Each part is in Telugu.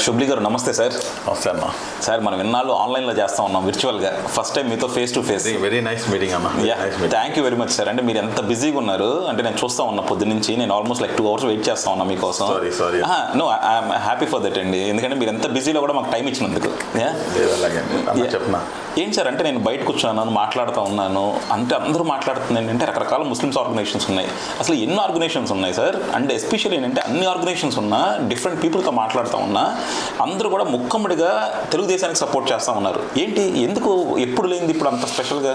శుభ్లి గారు నమస్తే సార్. నమస్తే అన్న. సార్ మనం ఇన్నాళ్ళు ఆన్లైన్లో చేస్తూ ఉన్నాం విర్చువల్గా, ఫస్ట్ టైం మీతో face to face. Very nice meeting అన్న. Thank you very much sir. అంటే మీరు ఎంత బిజీగా ఉన్నారు అంటే నేను చూస్తూ ఉన్నా పొద్దు నుంచి, నేను ఆల్మోస్ట్ లైక్ 2 hours వెయిట్ చేస్తా ఉన్నా మీకోసం. Sorry no I'm happy for that అండి, ఎందుకంటే మీరు ఎంత బిజీలో కూడా మాకు టైం ఇచ్చినందుకు. చెప్పనా ఏంటి సార్ అంటే నేను బయట కూర్చున్నాను, మాట్లాడుతూ ఉన్నాను, అంటే అందరూ మాట్లాడుతుంది ఏంటంటే రకరకాల ముస్లిమ్స్ ఆర్గనైజేషన్స్ ఉన్నాయి. అసలు ఎన్ని ఆర్గనైజేషన్స్ ఉన్నాయి సార్, అండ్ ఎస్పెషల్లీ ఏంటంటే అన్ని ఆర్గనైజేషన్స్ ఉన్నా డిఫరెంట్ పీపుల్తో మాట్లాడుతూ ఉన్నా అందరూ కూడా ముక్కమ్మడిగా తెలుగుదేశానికి సపోర్ట్ చేస్తూ ఉన్నారు. ఏంటి, ఎందుకు ఎప్పుడు లేనిది ఇప్పుడు అంత స్పెషల్గా?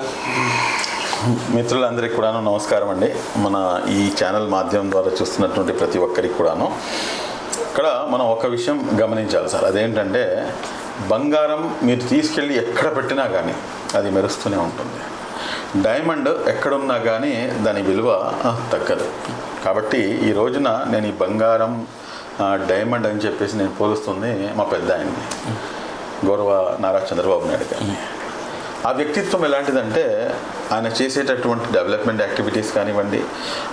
మిత్రులందరికీ కూడాను నమస్కారం అండి. మన ఈ ఛానల్ మాధ్యమం ద్వారా చూస్తున్నటువంటి ప్రతి ఒక్కరికి కూడాను ఇక్కడ మనం ఒక విషయం గమనించాలి సార్. అదేంటంటే బంగారం మీరు తీసుకెళ్ళి ఎక్కడ పెట్టినా కానీ అది మెరుస్తూనే ఉంటుంది. డైమండ్ ఎక్కడున్నా కానీ దాని విలువ తగ్గదు. కాబట్టి ఈ రోజున నేను ఈ బంగారం డైమండ్ అని చెప్పేసి నేను పోలుస్తుంది మా పెద్ద ఆయన్ని, గౌరవ నారా చంద్రబాబు నాయుడు గారిని. ఆ వ్యక్తిత్వం ఎలాంటిదంటే ఆయన చేసేటటువంటి డెవలప్మెంట్ యాక్టివిటీస్ కానివ్వండి,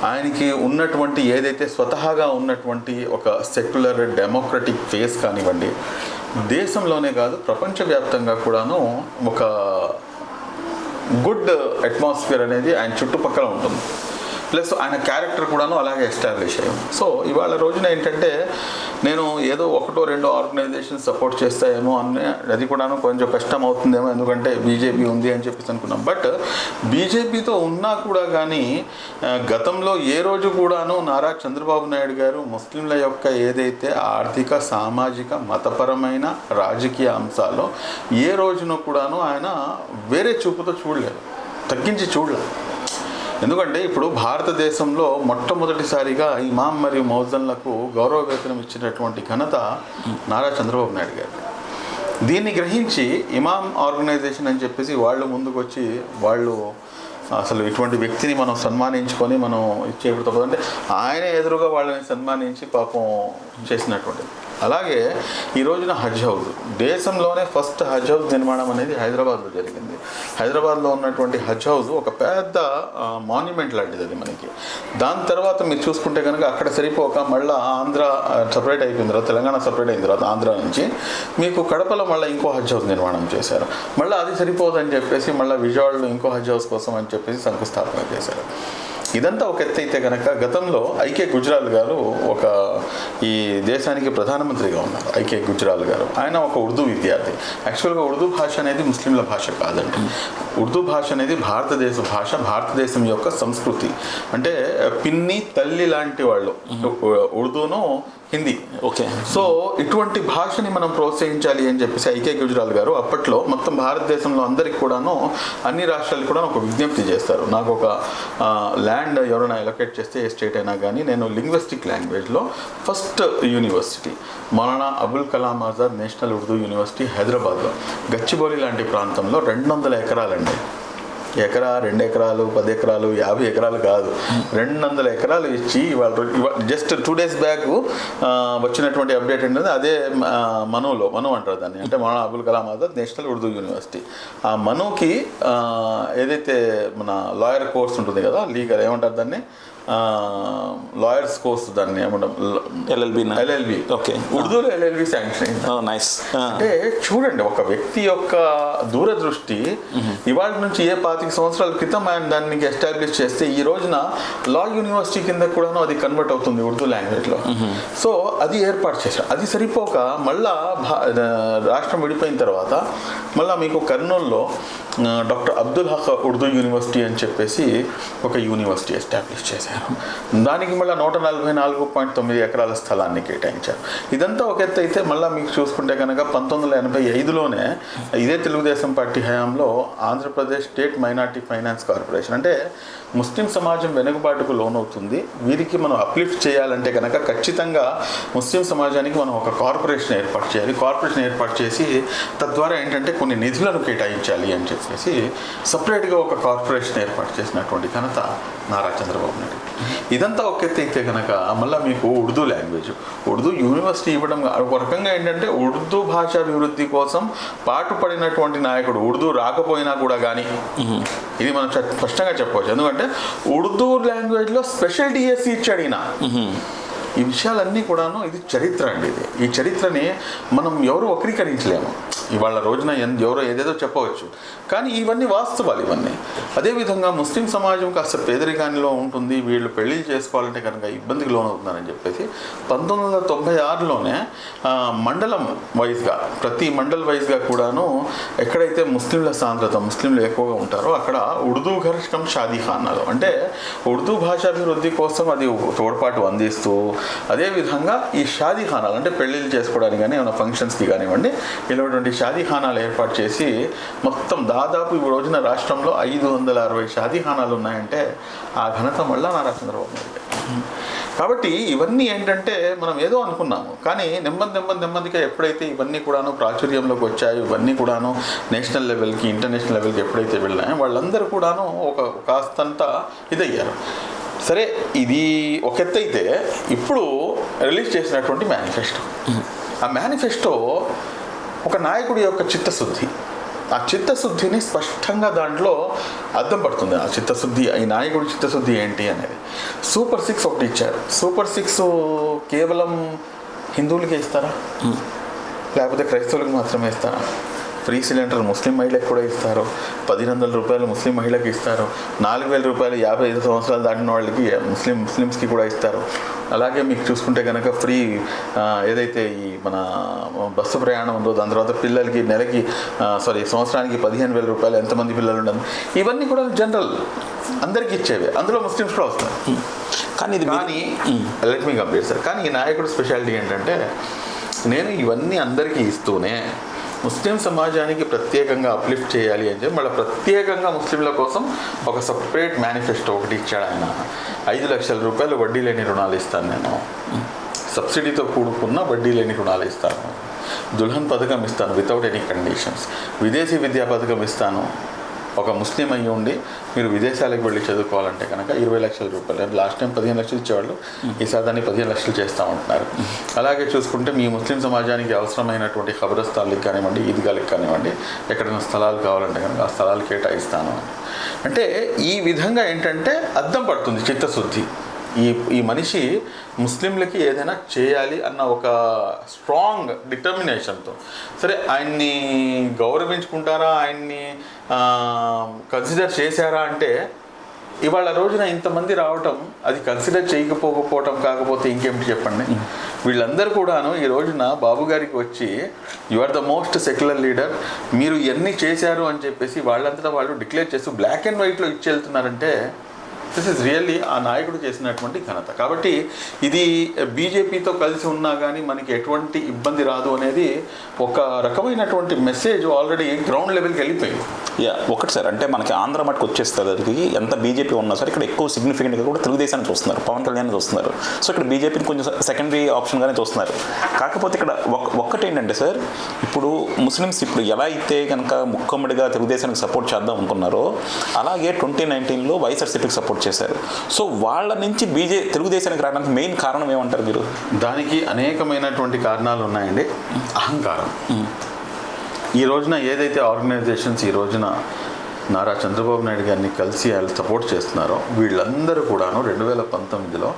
ఆయనకి ఉన్నటువంటి ఏదైతే స్వతహాగా ఉన్నటువంటి ఒక సెక్యులర్ డెమోక్రటిక్ ఫేస్ కానివ్వండి, దేశంలోనే కాదు ప్రపంచవ్యాప్తంగా కూడాను ఒక గుడ్ అట్మాస్ఫియర్ అనేది ఆయన చుట్టుపక్కల ఉంటుంది. ప్లస్ ఆయన క్యారెక్టర్ కూడాను అలాగే ఎస్టాబ్లిష్ అయ్యాం. సో ఇవాళ రోజున ఏంటంటే నేను ఏదో 1-2 ఆర్గనైజేషన్ సపోర్ట్ చేస్తాయేమో అని, అది కూడాను కొంచెం కష్టం అవుతుందేమో, ఎందుకంటే బీజేపీ ఉంది అని చెప్పేసి అనుకున్నాం. బట్ బీజేపీతో ఉన్నా కూడా కానీ గతంలో ఏ రోజు కూడాను నారా చంద్రబాబు నాయుడు గారు ముస్లింల యొక్క ఏదైతే ఆర్థిక, సామాజిక, మతపరమైన, రాజకీయ అంశాల్లో ఏ రోజున కూడాను ఆయన వేరే చూపుతో చూడలేదు, తగ్గించి చూడలేదు. ఎందుకంటే ఇప్పుడు భారతదేశంలో మొట్టమొదటిసారిగా ఇమాం మరియు మౌజన్లకు గౌరవ వేతనం ఇచ్చినటువంటి ఘనత నారా చంద్రబాబు నాయుడు గారు. దీన్ని గ్రహించి ఇమాం ఆర్గనైజేషన్ అని చెప్పేసి వాళ్ళు ముందుకు వచ్చి వాళ్ళు అసలు ఇటువంటి వ్యక్తిని మనం సన్మానించుకొని మనం ఇచ్చేప్పుడు తప్పదంటే ఆయన ఎదురుగా వాళ్ళని సన్మానించి పాపం చేసినటువంటిది. అలాగే ఈ రోజున హజ్ హౌస్, దేశంలోనే ఫస్ట్ హజ్ హౌస్ నిర్మాణం అనేది హైదరాబాద్లో జరిగింది. హైదరాబాద్లో ఉన్నటువంటి హజ్ హౌస్ ఒక పెద్ద మాన్యుమెంట్ లాంటిది అది మనకి. దాని తర్వాత మీరు చూసుకుంటే కనుక అక్కడ సరిపోక మళ్ళీ ఆంధ్ర సపరేట్ అయిపోయిన తర్వాత, తెలంగాణ సపరేట్ అయిన తర్వాత ఆంధ్ర నుంచి మీకు కడపలో మళ్ళీ ఇంకో హజ్ హౌస్ నిర్మాణం చేశారు. మళ్ళీ అది సరిపోదని చెప్పేసి మళ్ళీ విజయవాడలో ఇంకో హజ్ హౌస్ కోసం అని చెప్పేసి శంకుస్థాపన చేశారు. ఇదంతా ఒక ఎత్తు అయితే కనుక గతంలో ఐకే గుజరాల్ గారు ఒక ఈ దేశానికి ప్రధానమంత్రిగా ఉన్నారు. ఐకే గుజరాల్ గారు ఆయన ఒక ఉర్దూ విద్యార్థి. యాక్చువల్గా ఉర్దూ భాష అనేది ముస్లింల భాష కాదండి. ఉర్దూ భాష అనేది భారతదేశ భాష, భారతదేశం యొక్క సంస్కృతి. అంటే పిన్ని తల్లి లాంటి వాళ్ళు ఉర్దూను, హిందీ. ఓకే. సో ఇటువంటి భాషని మనం ప్రోత్సహించాలి అని చెప్పేసి ఐకే గుజరాల్ గారు అప్పట్లో మొత్తం భారతదేశంలో అందరికి కూడాను, అన్ని రాష్ట్రాలకు కూడా ఒక విజ్ఞప్తి చేస్తారు. నాకు ఒక ల్యాండ్ ఎవరైనా అలొకేట్ చేస్తే ఏ స్టేట్ అయినా కానీ నేను లింగ్విస్టిక్ లాంగ్వేజ్లో first university Maulana Abul Kalam Azad national Urdu university హైదరాబాద్లో గచ్చిబౌలి లాంటి ప్రాంతంలో 200 ఎకరాలండి. ఎకరా, 2 ఎకరాలు, 10 ఎకరాలు, 50 ఎకరాలు కాదు, 200 ఎకరాలు ఇచ్చి ఇవాళ జస్ట్ 2 days బ్యాక్ వచ్చినటువంటి అప్డేట్ ఏంటంటే అదే మను అంటారు దాన్ని, అంటే మౌలానా అబుల్ కలాం ఆజాద్ నేషనల్ ఉర్దూ యూనివర్సిటీ. ఆ మనుకి ఏదైతే మన లాయర్ కోర్స్ ఉంటుంది కదా, లీగల్ ఏమంటారు దాన్ని, లాయర్స్ కోర్స్, దాన్ని ఏమంటాం, ఎల్ఎల్బి. ఓకే, ఉర్దూలో ఎల్ఎల్బి శాంక్షన్ అయింది. నైస్. అంటే చూడండి, ఒక వ్యక్తి యొక్క దూరదృష్టి. ఇవాళ నుంచి ఏ 25 సంవత్సరాల క్రితం ఆయన దాన్ని ఎస్టాబ్లిష్ చేస్తే ఈ రోజున లా యూనివర్సిటీ కింద కూడా అది కన్వర్ట్ అవుతుంది ఉర్దూ లాంగ్వేజ్లో. సో అది ఏర్పాటు చేశారు. అది సరిపోక మళ్ళా రాష్ట్రం విడిపోయిన తర్వాత మళ్ళీ మీకు కర్నూలులో డాక్టర్ అబ్దుల్ హక్ ఉర్దూ యూనివర్సిటీ అని చెప్పేసి ఒక యూనివర్సిటీ ఎస్టాబ్లిష్ చేశారు. దానికి మళ్ళీ 144.9 ఎకరాల స్థలాన్ని కేటాయించారు. ఇదంతా ఒక ఎత్తు అయితే మళ్ళీ మీకు చూసుకుంటే కనుక 1985లోనే ఇదే తెలుగుదేశం పార్టీ హయాంలో Andhra Pradesh state minority finance corporation, అంటే ముస్లిం సమాజం వెనుకబాటుకు లోనవుతుంది, వీరికి మనం అప్లిఫ్ట్ చేయాలంటే కనుక ఖచ్చితంగా ముస్లిం సమాజానికి మనం ఒక కార్పొరేషన్ ఏర్పాటు చేయాలి. కార్పొరేషన్ ఏర్పాటు చేసి తద్వారా ఏంటంటే కొన్ని నిధులను కేటాయించాలి అని చెప్పేసి సపరేట్గా ఒక కార్పొరేషన్ ఏర్పాటు చేసినటువంటి ఘనత నారా చంద్రబాబు నాయుడు. ఇదంతా ఒక ఎత్తు అయితే కనుక మళ్ళీ మీకు ఉర్దూ లాంగ్వేజ్, ఉర్దూ యూనివర్సిటీ ఇవ్వడం ఒక రకంగా ఏంటంటే ఉర్దూ భాష అభివృద్ధి కోసం పాటుపడినటువంటి నాయకుడు. ఉర్దూ రాకపోయినా కూడా కానీ ఇది మనం స్పష్టంగా చెప్పవచ్చు. ఎందుకంటే ఉర్దూ లాంగ్వేజ్లో స్పెషల్ డిఎస్సి ఇచ్చాడు ఈయన. ఈ విషయాలన్నీ కూడాను ఇది చరిత్ర అండి. ఈ చరిత్రని మనం ఎవరు వక్రీకరించలేము. ఇవాళ రోజున ఎవరో ఏదేదో చెప్పవచ్చు, కానీ ఇవన్నీ వాస్తవాలు ఇవన్నీ. అదేవిధంగా ముస్లిం సమాజం కాస్త పేదరికానిలో ఉంటుంది, వీళ్ళు పెళ్ళిళ్ళు చేసుకోవాలంటే కనుక ఇబ్బందికి లోనవుతున్నారని చెప్పేసి 1996లోనే మండలం వైజ్గా, ప్రతి మండల్ వైజ్గా కూడాను ఎక్కడైతే ముస్లింల సాంద్రత, ముస్లింలు ఎక్కువగా ఉంటారో అక్కడ ఉర్దూ ఘర్ కమ్ షాదీఖానాలు, అంటే ఉర్దూ భాషాభివృద్ధి కోసం అది తోడ్పాటు అందిస్తూ, అదేవిధంగా ఈ షాదీఖానాలు అంటే పెళ్ళిళ్ళు చేసుకోవడానికి కానీ ఏమైనా ఫంక్షన్స్కి కానివ్వండి ఇలాంటి షాదీఖానాలు ఏర్పాటు చేసి మొత్తం దాదాపు ఈ రోజున రాష్ట్రంలో 560 షాదీఖానాలు ఉన్నాయంటే ఆ ఘనత మళ్ళా నారా చంద్రబాబు నాయుడు. కాబట్టి ఇవన్నీ ఏంటంటే మనం ఏదో అనుకున్నాము, కానీ నెమ్మదిగా ఎప్పుడైతే ఇవన్నీ కూడాను ప్రాచుర్యంలోకి వచ్చాయో, ఇవన్నీ కూడాను నేషనల్ లెవెల్కి, ఇంటర్నేషనల్ లెవెల్కి ఎప్పుడైతే వెళ్ళాయో వాళ్ళందరూ కూడాను ఒక కాస్తంత ఇదయ్యారు. సరే, ఇది ఒక ఎత్తైతే ఇప్పుడు రిలీజ్ చేసినటువంటి మేనిఫెస్టో, ఆ మేనిఫెస్టో ఒక నాయకుడి యొక్క చిత్తశుద్ధి, ఆ చిత్తశుద్ధిని స్పష్టంగా దాంట్లో అర్థం పడుతుంది. ఆ చిత్తశుద్ధి, ఈ నాయకుడి చిత్తశుద్ధి ఏంటి అనేది. సూపర్ 6 ఒకటి ఇచ్చారు. సూపర్ 6 కేవలం హిందువులకే ఇస్తారా, లేకపోతే క్రైస్తవులకు మాత్రమే ఇస్తారా? ఫ్రీ సిలిండర్ ముస్లిం మహిళలకు కూడా ఇస్తారు, 1,500 రూపాయలు ముస్లిం మహిళకి ఇస్తారు, 4,000 రూపాయలు 55 సంవత్సరాలు దాటిన వాళ్ళకి ముస్లిమ్స్కి కూడా ఇస్తారు. అలాగే మీకు చూసుకుంటే కనుక ఫ్రీ ఏదైతే ఈ మన బస్సు ప్రయాణం ఉందో, దాని తర్వాత పిల్లలకి నెలకి సంవత్సరానికి 15,000 రూపాయలు, ఎంతమంది పిల్లలు ఉండదు, ఇవన్నీ కూడా జనరల్ అందరికీ ఇచ్చేవి, అందులో ముస్లిమ్స్ కూడా వస్తారు. కానీ లెట్ మీ కంప్లీట్ సార్. కానీ ఈ నాయకుడు స్పెషాలిటీ ఏంటంటే, నేను ఇవన్నీ అందరికీ ఇస్తూనే ముస్లిం సమాజానికి ప్రత్యేకంగా అప్లిఫ్ట్ చేయాలి అని చెప్పి మళ్ళీ ప్రత్యేకంగా ముస్లింల కోసం ఒక సపరేట్ మేనిఫెస్టో ఒకటి ఇచ్చాడు ఆయన. 5 లక్షల రూపాయలు వడ్డీ లేని రుణాలు ఇస్తాను, నేను సబ్సిడీతో కూడుకున్న వడ్డీ లేని రుణాలు ఇస్తాను, దుల్హన్ పథకం ఇస్తాను వితౌట్ ఎనీ కండిషన్స్, విదేశీ విద్యా పథకం ఇస్తాను. ఒక ముస్లిం అయ్యి ఉండి మీరు విదేశాలకు వెళ్ళి చదువుకోవాలంటే కనుక 20 లక్షల రూపాయలు, లాస్ట్ టైం 15 లక్షలు ఇచ్చేవాళ్ళు, ఈసారి దాన్ని 15 లక్షలు చేస్తూ ఉంటున్నారు. అలాగే చూసుకుంటే మీ ముస్లిం సమాజానికి అవసరమైనటువంటి ఖబరస్థాన్లకు కానివ్వండి, ఈద్గాలకు కానివ్వండి, ఎక్కడైనా స్థలాలు కావాలంటే కనుక ఆ స్థలాలు కేటాయిస్తాను. అంటే ఈ విధంగా ఏంటంటే అర్థం పడుతుంది చిత్తశుద్ధి. ఈ మనిషి ముస్లింలకి ఏదైనా చేయాలి అన్న ఒక స్ట్రాంగ్ డిటర్మినేషన్తో. సరే, ఆయన్ని గౌరవించుకుంటారా, ఆయన్ని కన్సిడర్ చేశారా అంటే, ఇవాళ రోజున ఇంతమంది రావటం అది కన్సిడర్ చేయకపోవటం కాకపోతే ఇంకేమిటి చెప్పండి. వీళ్ళందరూ కూడాను ఈ రోజున బాబు గారికి వచ్చి you are the most secular leader, మీరు ఎన్ని చేశారు అని చెప్పేసి వాళ్ళంతటా వాళ్ళు డిక్లేర్ చేస్తూ బ్లాక్ అండ్ వైట్లో ఇచ్చి వెళ్తున్నారంటే దిస్ ఇస్ రియల్లీ ఆ నాయకుడు చేసినటువంటి ఘనత. కాబట్టి ఇది బీజేపీతో కలిసి ఉన్నా కానీ మనకి ఎటువంటి ఇబ్బంది రాదు అనేది ఒక రకమైనటువంటి మెసేజ్ ఆల్రెడీ గ్రౌండ్ లెవెల్కి వెళ్ళిపోయింది. ఒకటి సార్, అంటే మనకి ఆంధ్ర మటుకు వచ్చేసరికి ఎంత బీజేపీ ఉన్నా సార్ ఇక్కడ ఎక్కువ సిగ్నిఫికెంట్గా కూడా తెలుగుదేశాన్ని చూస్తున్నారు, పవన్ కళ్యాణ్ చూస్తున్నారు. సో ఇక్కడ బీజేపీని కొంచెం సెకండరీ ఆప్షన్గానే చూస్తున్నారు. కాకపోతే ఇక్కడ ఒక్కటి ఏంటంటే సార్, ఇప్పుడు ముస్లిమ్స్ ఇప్పుడు ఎలా అయితే కనుక ముక్కమ్మడిగా తెలుగుదేశానికి సపోర్ట్ చేద్దాం అనుకున్నారో, అలాగే 2019లో వైఎస్ఆర్సీపీకి సపోర్ట్ చేశారు. సో వాళ్ళ నుంచి తెలుగుదేశానికి రావడానికి మెయిన్ కారణం ఏమంటారు మీరు? దానికి అనేకమైనటువంటి కారణాలు ఉన్నాయండి. అహంకారం. ఈ రోజున ఏదైతే ఆర్గనైజేషన్స్ ఈ రోజున నారా చంద్రబాబు నాయుడు గారిని కలిసి వాళ్ళు సపోర్ట్ చేస్తున్నారో వీళ్ళందరూ కూడాను 2019లో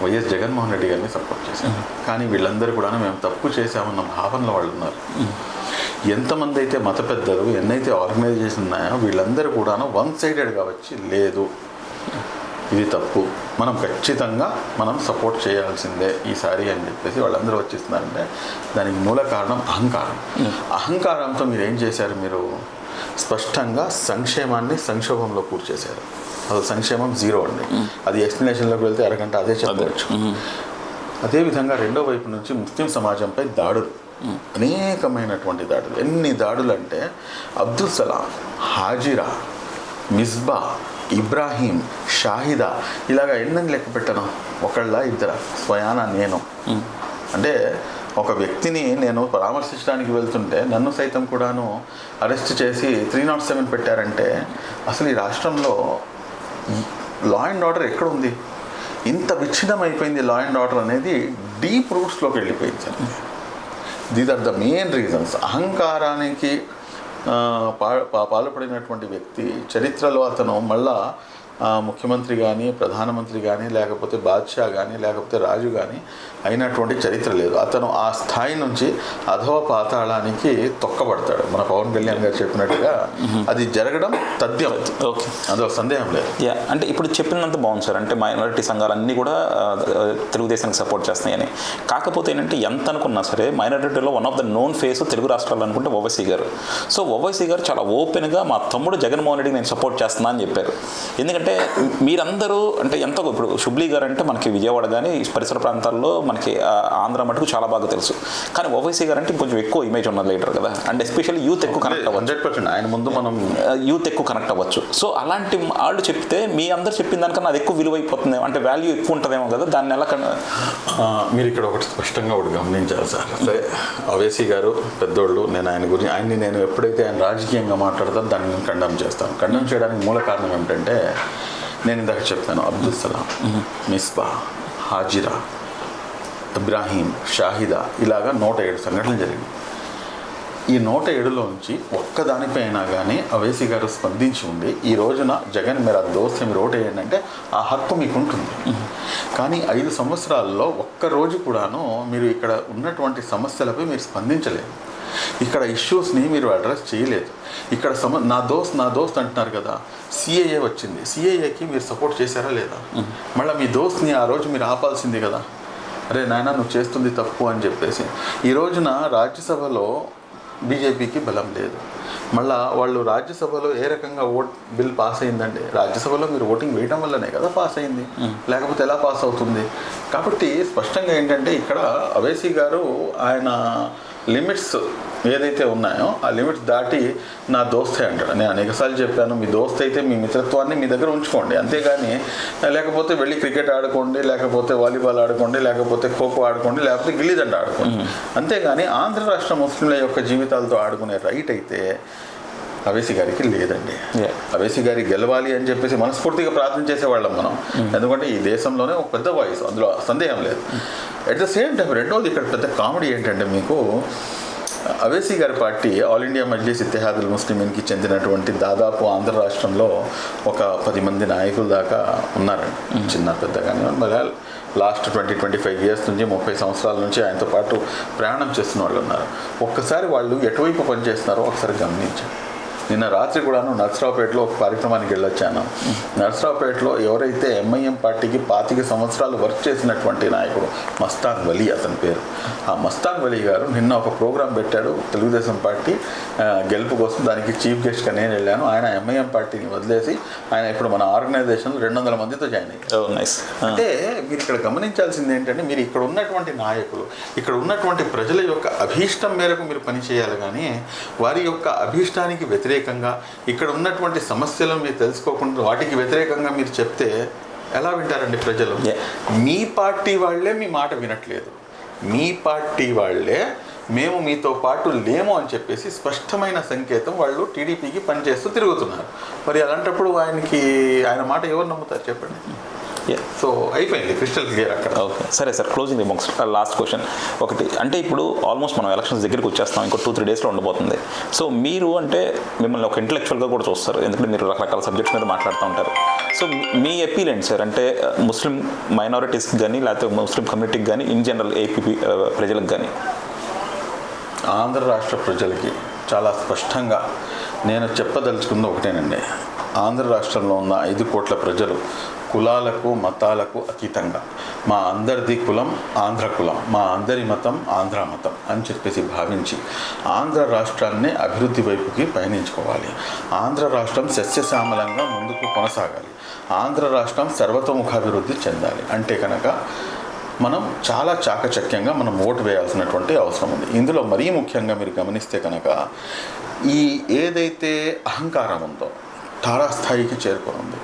వైఎస్ జగన్మోహన్ రెడ్డి గారిని సపోర్ట్ చేశారు. కానీ వీళ్ళందరూ కూడా మేము తప్పు చేశామన్న భావనలో వాళ్ళు ఉన్నారు. ఎంతమంది అయితే మత పెద్దలు, ఎన్నైతే ఆర్గనైజేషన్ ఉన్నాయో వీళ్ళందరూ కూడాను వన్ సైడెడ్గా వచ్చి లేదు, ఇది తప్పు, మనం ఖచ్చితంగా సపోర్ట్ చేయాల్సిందే ఈసారి అని చెప్పేసి వాళ్ళందరూ వచ్చేస్తున్నారంటే దానికి మూల కారణం అహంకారం. అహంకారంతో మీరు ఏం చేశారు, మీరు స్పష్టంగా సంక్షేమాన్ని సంక్షోభంలో కూర్చేశారు. అసలు సంక్షేమం జీరో అండి. అది ఎక్స్ప్లెనేషన్లోకి వెళ్తే అరగంట అదే చెప్పవచ్చు. అదేవిధంగా రెండో వైపు నుంచి ముస్లిం సమాజంపై దాడులు, అనేకమైనటువంటి దాడులు. ఎన్ని దాడులు అంటే అబ్దుల్ సలాం, హాజిరా, మిస్బా, ఇబ్రాహీం, షాహిదా, ఇలాగ ఎన్నని లెక్క పెట్టను, ఒకళ్ళ ఇద్దర స్వయానా నేను. అంటే ఒక వ్యక్తిని నేను పరామర్శించడానికి వెళ్తుంటే నన్ను సైతం కూడాను అరెస్ట్ చేసి 307 పెట్టారంటే అసలు ఈ రాష్ట్రంలో లా అండ్ ఆర్డర్ ఎక్కడుంది? ఇంత విచ్ఛిన్నం అయిపోయింది లా అండ్ ఆర్డర్ అనేది, డీప్ రూట్స్లోకి వెళ్ళిపోయింది sir. These are the main reasons. అహంకారానికి పాల్పడినటువంటి వ్యక్తి చరిత్రలో అతను మళ్ళా ముఖ్యమంత్రి కానీ, ప్రధానమంత్రి కానీ, లేకపోతే బాద్షా కానీ, లేకపోతే రాజు కానీ అయినటువంటి చరిత్ర లేదు. అతను ఆ స్థాయి నుంచి అధవ పాతాళానికి తొక్కబడతాడు. మన పవన్ కళ్యాణ్ గారు చెప్పినట్టుగా అది జరగడం తథ్యం. ఓకే, అదో సందేహం లేదు. అంటే ఇప్పుడు చెప్పినంత బాగుంది సార్. అంటే మైనారిటీ సంఘాలన్నీ కూడా తెలుగుదేశానికి సపోర్ట్ చేస్తున్నాయని. కాకపోతే ఏంటంటే ఎంత అనుకున్నా సరే మైనారిటీలో one of the known face Telugu రాష్ట్రాలు అనుకుంటే ఓవైసీ గారు. సో ఓవైసీ గారు చాలా ఓపెన్గా మా తమ్ముడు జగన్మోహన్ రెడ్డికి నేను సపోర్ట్ చేస్తున్నా అని చెప్పారు. ఎందుకంటే మీరందరూ అంటే ఎంతో ఇప్పుడు షుబ్లీ గారు అంటే మనకి విజయవాడ కానీ పరిసర ప్రాంతాల్లో మనకి ఆంధ్ర మటుకు చాలా బాగా తెలుసు. కానీ ఓవైసీ గారు అంటే కొంచెం ఎక్కువ ఇమేజ్ ఉన్న లీడర్ కదా, అండ్ ఎస్పెషల్లీ యూత్ ఎక్కువ కనెక్ట్ అవ్వచ్చు. 100% ఆయన ముందు మనం యూత్ ఎక్కువ కనెక్ట్ అవ్వచ్చు. సో అలాంటి వాళ్ళు చెప్తే మీ అందరు చెప్పిన దానికన్నా అది ఎక్కువ విలువైపోతుంది, అంటే వాల్యూ ఎక్కువ ఉంటుందేమో కదా, దాన్ని ఎలా మీరు ఇక్కడ ఒకటి స్పష్టంగా ఒకటి గమనించాలి సార్. అంటే ఓవైసీ గారు పెద్దోళ్ళు, నేను ఆయన గురించి నేను ఎప్పుడైతే ఆయన రాజకీయంగా మాట్లాడతాను దాన్ని నేను కండెమ్ చేస్తాను. కండెమ్ చేయడానికి మూల కారణం ఏమిటంటే నేను ఇందాక చెప్పాను, అబ్దుల్ సలాం, మిస్బా, హాజిరా, ఇబ్రాహీం, షాహిదా ఇలాగా 107 సంఘటనలు జరిగింది. ఈ 107లోంచి ఒక్కదానిపైనా కానీ ఓవైసీ గారు స్పందించి ఉండి ఈ రోజున జగన్ మీరు దోస్త్ మీరు ఓటు వేయండి అంటే ఆ హక్కు మీకు ఉంటుంది. కానీ 5 సంవత్సరాల్లో ఒక్కరోజు కూడాను మీరు ఇక్కడ ఉన్నటువంటి సమస్యలపై మీరు స్పందించలేదు. ఇక్కడ ఇష్యూస్ని మీరు అడ్రస్ చేయలేదు. ఇక్కడ నా దోస్త్ అంటున్నారు కదా, సిఏఏ వచ్చింది, సిఏఏకి మీరు సపోర్ట్ చేశారా లేదా? మళ్ళీ మీ దోస్త్ని ఆ రోజు మీరు ఆపాల్సింది కదా, అరే నాయన నువ్వు చేస్తుంది తప్పు అని చెప్పేసి. ఈ రోజున రాజ్యసభలో బీజేపీకి బలం లేదు. మళ్ళా వాళ్ళు రాజ్యసభలో ఏ రకంగా బిల్ పాస్ అయిందండి? రాజ్యసభలో మీరు ఓటింగ్ వేయడం వల్లనే కదా పాస్ అయింది, లేకపోతే ఎలా పాస్ అవుతుంది? కాబట్టి స్పష్టంగా ఏంటంటే ఇక్కడ ఓవైసీ గారు ఆయన లిమిట్స్ ఏదైతే ఉన్నాయో ఆ లిమిట్స్ దాటి నా దోస్తే అంటాడు. నేను అనేకసార్లు చెప్పాను, మీ దోస్త్ అయితే మీ మిత్రత్వాన్ని మీ దగ్గర ఉంచుకోండి, అంతేగాని లేకపోతే వెళ్ళి క్రికెట్ ఆడుకోండి, లేకపోతే వాలీబాల్ ఆడుకోండి, లేకపోతే ఖోఖో ఆడుకోండి, లేకపోతే గిల్లిదండ ఆడుకోండి, అంతేగాని ఆంధ్ర రాష్ట్ర ముస్లింల యొక్క జీవితాలతో ఆడుకునే రైట్ అయితే ఓవైసీ గారికి లేదండి. ఓవైసీ గారికి గెలవాలి అని చెప్పేసి మనస్ఫూర్తిగా ప్రార్థన చేసేవాళ్ళం మనం, ఎందుకంటే ఈ దేశంలోనే ఒక పెద్ద వాయిస్, అందులో సందేహం లేదు. అట్ ద సేమ్ టైం రెండోది ఇక్కడ పెద్ద కామెడీ ఏంటంటే మీకు ఓవైసీ గారి party all India Majlis Ittehadul ముస్లిమీన్కి చెందినటువంటి దాదాపు ఆంధ్ర రాష్ట్రంలో ఒక 10 మంది నాయకుల దాకా ఉన్నారండి, చిన్న పెద్ద కానీ. మళ్ళీ లాస్ట్ 20-25 ఇయర్స్ నుంచి 30 సంవత్సరాల నుంచి ఆయనతో పాటు ప్రయాణం చేస్తున్న వాళ్ళు ఉన్నారు. ఒక్కసారి వాళ్ళు ఎటువైపు పనిచేస్తున్నారో ఒకసారి గమనించారు. నిన్న రాత్రి కూడాను నర్సరావుపేటలో ఒక కార్యక్రమానికి వెళ్ళొచ్చాను. నర్సరావుపేటలో ఎవరైతే ఎంఐఎం పార్టీకి 25 సంవత్సరాలు వర్క్ చేసినటువంటి నాయకుడు మస్తాన్ వలీ అతని పేరు, ఆ మస్తాన్ వలీ గారు నిన్న ఒక ప్రోగ్రాం పెట్టాడు తెలుగుదేశం పార్టీ గెలుపు కోసం. దానికి చీఫ్ గెస్ట్గా నేను వెళ్ళాను. ఆయన ఎంఐఎం పార్టీని వదిలేసి ఆయన ఇప్పుడు మన ఆర్గనైజేషన్లో 200 మందితో జాయిన్ అయ్యారు. అంటే మీరు ఇక్కడ గమనించాల్సింది ఏంటంటే మీరు ఇక్కడ ఉన్నటువంటి నాయకులు, ఇక్కడ ఉన్నటువంటి ప్రజల యొక్క అభీష్టం మేరకు మీరు పనిచేయాలి, కానీ వారి యొక్క అభీష్టానికి వ్యతిరేకంగా ఇక్కడ ఉన్నటువంటి సమస్యలను మీరు తెలుసుకోకుండా వాటికి వ్యతిరేకంగా మీరు చెప్తే ఎలా వింటారండి ప్రజలు? మీ పార్టీ వాళ్ళే మీ మాట వినట్లేదు, మీ పార్టీ వాళ్ళే మేము మీతో పాటు లేము అని చెప్పేసి స్పష్టమైన సంకేతం వాళ్ళు టీడీపీకి పనిచేస్తూ తిరుగుతున్నారు. మరి అలాంటప్పుడు ఆయన మాట ఎవరు నమ్ముతారు చెప్పండి? సో అయిపోయింది, క్రిస్టల్ క్లియర్ అక్కడ. ఓకే, సరే sir, closing remarks last question ఒకటి. అంటే ఇప్పుడు ఆల్మోస్ట్ మనం ఎలక్షన్స్ దగ్గరికి వచ్చేస్తాం, ఇంకో 2-3 డేస్లో ఉండబోతుంది. సో మీరు అంటే మిమ్మల్ని ఒక ఇంటలెక్చువల్గా కూడా చూస్తారు, ఎందుకంటే మీరు రకరకాల సబ్జెక్ట్స్ మీద మాట్లాడుతూ ఉంటారు. సో మీ అపీల్ ఏంటి సార్? అంటే ముస్లిం మైనారిటీస్కి కానీ లేకపోతే ముస్లిం కమ్యూనిటీకి కానీ ఇన్ జనరల్ ఏపీ ప్రజలకు కానీ? ఆంధ్ర రాష్ట్ర ప్రజలకి చాలా స్పష్టంగా నేను చెప్పదలుచుకుంది ఒకటేనండి. ఆంధ్ర రాష్ట్రంలో ఉన్న 5 కోట్ల ప్రజలు కులాలకు మతాలకు అతీతంగా మా అందరిది కులం ఆంధ్ర కులం, మా అందరి మతం ఆంధ్ర మతం అని చెప్పేసి భావించి ఆంధ్ర రాష్ట్రాన్ని అభివృద్ధి వైపుకి పయనించుకోవాలి. ఆంధ్ర రాష్ట్రం సస్యశ్యామలంగా ముందుకు కొనసాగాలి. ఆంధ్ర రాష్ట్రం సర్వతోముఖాభివృద్ధి చెందాలి. అంటే కనుక మనం చాలా చాకచక్యంగా మనం ఓటు వేయాల్సినటువంటి అవసరం ఉంది. ఇందులో మరీ ముఖ్యంగా మీరు గమనిస్తే కనుక ఏదైతే అహంకారం ఉందో తారాస్థాయికి చేరుకుని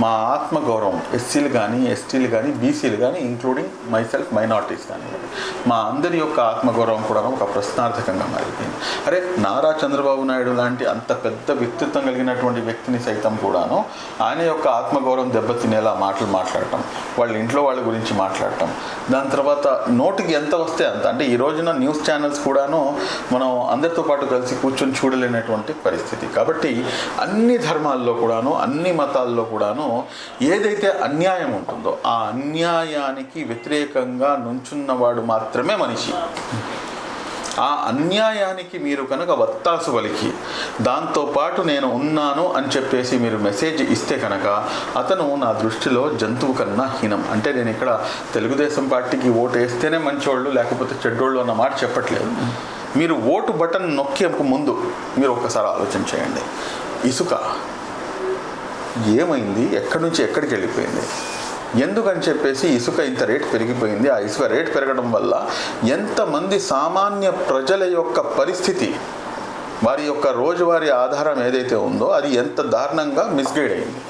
మా ఆత్మగౌరవం ఎస్సీలు కానీ ఎస్టీలు కానీ బీసీలు కానీ ఇంక్లూడింగ్ మైసెల్ఫ్ మైనారిటీస్ కానివ్వండి, మా అందరి యొక్క ఆత్మగౌరవం కూడా ఒక ప్రశ్నార్థకంగా మారిపోయింది. అరే నారా చంద్రబాబు నాయుడు లాంటి అంత పెద్ద వ్యక్తిత్వం కలిగినటువంటి వ్యక్తిని సైతం కూడాను ఆయన యొక్క ఆత్మగౌరవం దెబ్బతినేలా మాటలు మాట్లాడటం, వాళ్ళ ఇంట్లో వాళ్ళ గురించి మాట్లాడటం, దాని తర్వాత నోటికి ఎంత వస్తే అంత. అంటే ఈ రోజున న్యూస్ ఛానల్స్ కూడాను మనం అందరితో పాటు కలిసి కూర్చొని చూడలేనటువంటి పరిస్థితి. కాబట్టి అన్ని ధర్మాల్లో కూడాను అన్ని మతాల్లో కూడాను ఏదైతే అన్యాయం ఉంటుందో ఆ అన్యాయానికి వ్యతిరేకంగా నుంచున్నవాడు మాత్రమే మనిషి. ఆ అన్యాయానికి మీరు కనుక వత్తాసు పలికి దాంతోపాటు నేను ఉన్నాను అని చెప్పేసి మీరు మెసేజ్ ఇస్తే కనుక అతను నా దృష్టిలో జంతువు కన్నా హీనం. అంటే నేను ఇక్కడ తెలుగుదేశం పార్టీకి ఓటు వేస్తేనే మంచోళ్ళు లేకపోతే చెడ్డోళ్ళు అన్న మాట చెప్పట్లేదు. మీరు ఓటు బటన్ నొక్కే ముందు మీరు ఒక్కసారి ఆలోచన చేయండి. ఇసుక ఏమైంది, ఎక్కడి నుంచి ఎక్కడికి వెళ్ళిపోయింది, ఎందుకని చెప్పేసి ఇసుక ఇంత రేటు పెరిగిపోయింది. ఆ ఇసుక రేటు పెరగడం వల్ల ఎంతమంది సామాన్య ప్రజల యొక్క పరిస్థితి, వారి యొక్క రోజువారీ ఆధారం ఏదైతే ఉందో అది ఎంత దారుణంగా మిస్గైడ్ అయింది.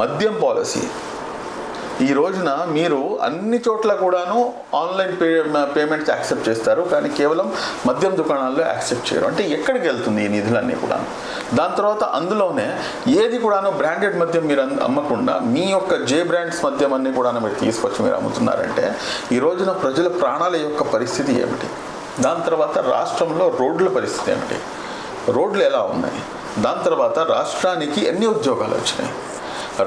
మద్యం పాలసీ ఈ రోజున మీరు అన్ని చోట్ల కూడాను ఆన్లైన్ పేమెంట్స్ యాక్సెప్ట్ చేస్తారు, కానీ కేవలం మద్యం దుకాణాల్లో యాక్సెప్ట్ చేయరు. అంటే ఎక్కడికి వెళ్తుంది ఈ నిధులన్నీ కూడా? దాని తర్వాత అందులోనే ఏది కూడాను బ్రాండెడ్ మద్యం మీరు అమ్మకుండా మీ యొక్క జే బ్రాండ్స్ మద్యం అన్నీ కూడా మీరు తీసుకొచ్చి మీరు అమ్ముతున్నారంటే ఈ రోజున ప్రజల ప్రాణాల యొక్క పరిస్థితి ఏమిటి? దాని తర్వాత రాష్ట్రంలో రోడ్ల పరిస్థితి ఏమిటి? రోడ్లు ఎలా ఉన్నాయి? దాని తర్వాత రాష్ట్రానికి ఎన్ని ఉద్యోగాలు వచ్చినాయి?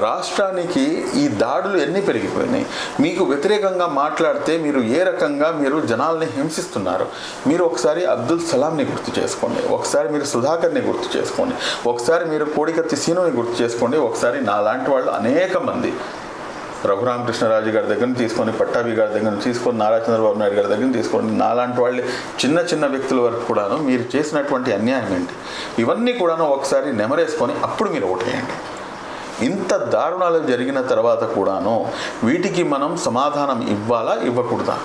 రాష్ట్రానికి ఈ దాడులు ఎన్ని పెరిగిపోయినాయి? మీకు వ్యతిరేకంగా మాట్లాడితే మీరు ఏ రకంగా మీరు జనాల్ని హింసిస్తున్నారు? మీరు ఒకసారి అబ్దుల్ సలాంని గుర్తు చేసుకోండి, ఒకసారి మీరు సుధాకర్ని గుర్తు చేసుకోండి, ఒకసారి మీరు కోడికత్తి సీనుని గుర్తు చేసుకోండి, ఒకసారి నాలాంటి వాళ్ళు అనేక మంది రఘురామకృష్ణరాజు గారి దగ్గర తీసుకొని, పట్టాభి గారి దగ్గర తీసుకొని, నారా చంద్రబాబు నాయుడు గారి దగ్గర తీసుకోండి, నాలాంటి వాళ్ళు చిన్న చిన్న వ్యక్తుల వరకు కూడాను మీరు చేసినటువంటి అన్యాయం ఏంటి ఇవన్నీ కూడాను ఒకసారి నెమరేసుకొని అప్పుడు మీరు ఓటేయండి. ఇంత దారుణాలు జరిగిన తర్వాత కూడాను వీటికి మనం సమాధానం ఇవ్వాలా ఇవ్వకూడదా?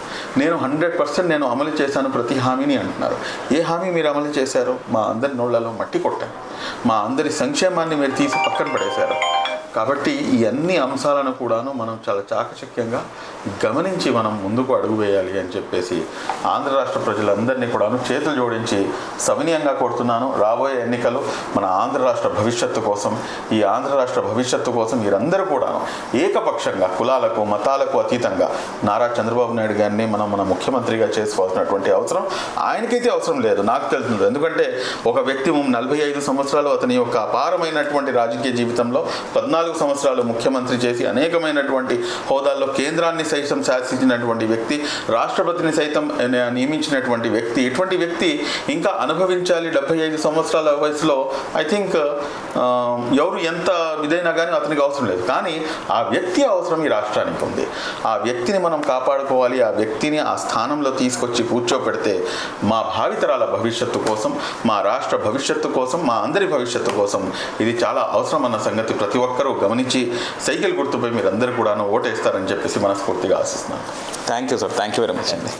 నేను 100% నేను అమలు చేశాను ప్రతి హామీని అంటున్నారు. ఏ హామీ మీరు అమలు చేశారు? మా అందరి నోళ్లలో మట్టి కొట్టారు, మా అందరి సంక్షేమాన్ని మీరు తీసి పక్కన పడేశారు. కాబట్టి ఈ అన్ని అంశాలను కూడాను మనం చాలా చాకచక్యంగా గమనించి మనం ముందుకు అడుగు వేయాలి అని చెప్పేసి ఆంధ్ర రాష్ట్ర ప్రజలందరినీ కూడాను చేతులు జోడించి సవినయంగా కోరుతున్నాను. రాబోయే ఎన్నికలు మన ఆంధ్ర రాష్ట్ర భవిష్యత్తు కోసం, ఈ ఆంధ్ర రాష్ట్ర భవిష్యత్తు కోసం మీరందరూ కూడాను ఏకపక్షంగా కులాలకు మతాలకు అతీతంగా నారా చంద్రబాబు నాయుడు గారిని మన ముఖ్యమంత్రిగా చేసుకోవాల్సినటువంటి అవసరం ఆయనకైతే అవసరం లేదు, నాకు తెలుస్తుంది. ఎందుకంటే ఒక వ్యక్తి 45 సంవత్సరాలు అతని యొక్క అపారమైనటువంటి రాజకీయ జీవితంలో 14 సంవత్సరాలు ముఖ్యమంత్రి చేసి అనేకమైనటువంటి హోదాల్లో కేంద్రాన్ని సైతం శాసించినటువంటి వ్యక్తి, రాష్ట్రపతిని సైతం నియమించినటువంటి వ్యక్తి. ఇటువంటి వ్యక్తి ఇంకా అనుభవించాలి 75 సంవత్సరాల వయసులో? ఐ థింక్ ఎవరు ఎంత ఇదైనా కానీ అతనికి అవసరం లేదు. కానీ ఆ వ్యక్తి అవసరం ఈ రాష్ట్రానికి ఉంది. ఆ వ్యక్తిని మనం కాపాడుకోవాలి. ఆ వ్యక్తిని ఆ స్థానంలో తీసుకొచ్చి కూర్చోపెడితే మా భావితరాల భవిష్యత్తు కోసం, మా రాష్ట్ర భవిష్యత్తు కోసం, మా అందరి భవిష్యత్తు కోసం ఇది చాలా అవసరం అన్న సంగతి ప్రతి ఒక్కరూ గమనించి సైకిల్ గుర్తుపై మీరందరూ కూడా ఓటేస్తారని చెప్పేసి మనస్ఫూర్తిగా ఆశిస్తున్నాను. Thank you sir, thank you very much అండి.